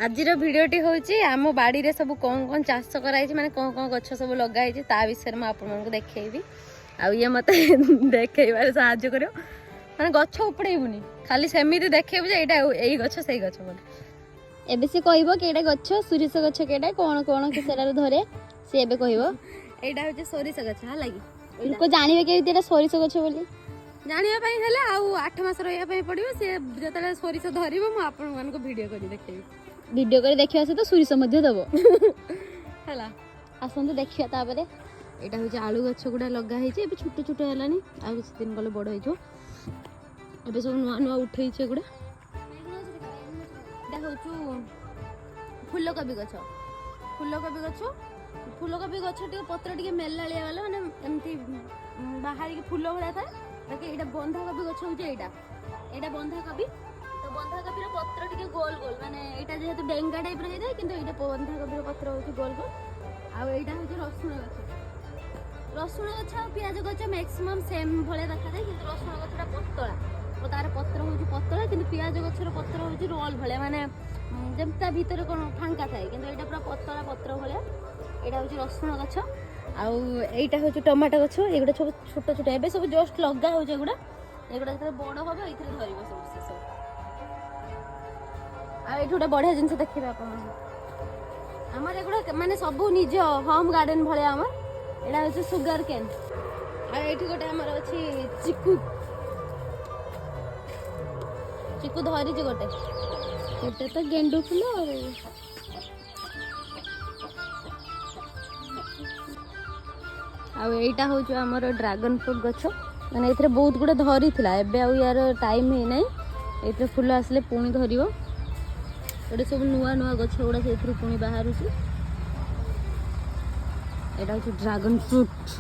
आज भिडटी हूँ आम बाड़ी रे सब कौन कौन चाष कराई माने कौन कौन गछ सब लगाई ता विषय में आपको देखी आ ये मत देखबार साहाଯ୍य कर माने गछ उपड़ेबुनी खाली सेमिति देखेबु जे एटा एई गछ सेई गछ बोली एबे से कहबो कि एटा गछ सुरिस गछ केटा कोन कोन के सेरा धरे से एबे कहबो एटा होचे सोरिस गछ हा लागी उनको जानिबे के एटा सोरिस गछ बोली जानिया पई हेले आ 8 मास रहिया पई पड़िबो से जतले सोरिस धरिबो म आपन मान को वीडियो करी देखेबी वीडियो करे देखिया से तो सुरिस मध्य दबो हला आसंतु देखिया तापरे एटा होचे आलू गछ गुडा लगा हेचे एबे छोट छोट हलानी आ किछ दिन गले बड़ हेजो एबे सब नुआ नुआ उठेइछे गुडा एटा होचु फूलकोबी गछ फूलकोबी गछ टे पत्र टे मेलालिया वाला माने एमती बाहर के फूल भला था ताकि एटा बंधा कोबी गछ होचे एटा बंधा कोबी तो बंधा कोबी रो पत्र टे गोल गोल माने एटा जेहेतु डेंगा टाइप रे हेदा किंतु एटा बंधा कोबी रो पत्र होचे गोल गोल आ एटा होचे रसुण गछ आ प्याज गछ मैक्सिमम सेम भले देखा जाए किंतु रसुण गछटा पतला और तार पत्र होची पतला किंतु प्याज गछर पत्र होची रोल भले माने जेमता भीतर कोन फांका थाए किंतु एटा पूरा पतला पत्र भले एटा होची रसुण गछ आ एटा होची टमाटो गछ एगुडा सब छोट छोट एबे सब जस्ट लगा होचे एगुडा जते बड़ होबे एथिरे धरिबो सब से सब आ एठुडा बढ़िया जिंस देखिबे आपण हमर एगुडा माने सब निज होम गार्डन भले हमर एटा होची सुगर केन आ एठी गोटे हमर अछि चिकू धरी जे गोटे एटा तो गेंडू फूल आ एटा होची हमर ड्रैगन फ्रूट गछ माने एथरे बहुत गुडा धरी थिला एबे आ यार टाइम हे नै एथरे फूल आसले पुणी धरिबो एटा सब नुआ नुआ गछ गुडा सेथरु पुणी बाहरुची एटा होची ड्रैगन फ्रूट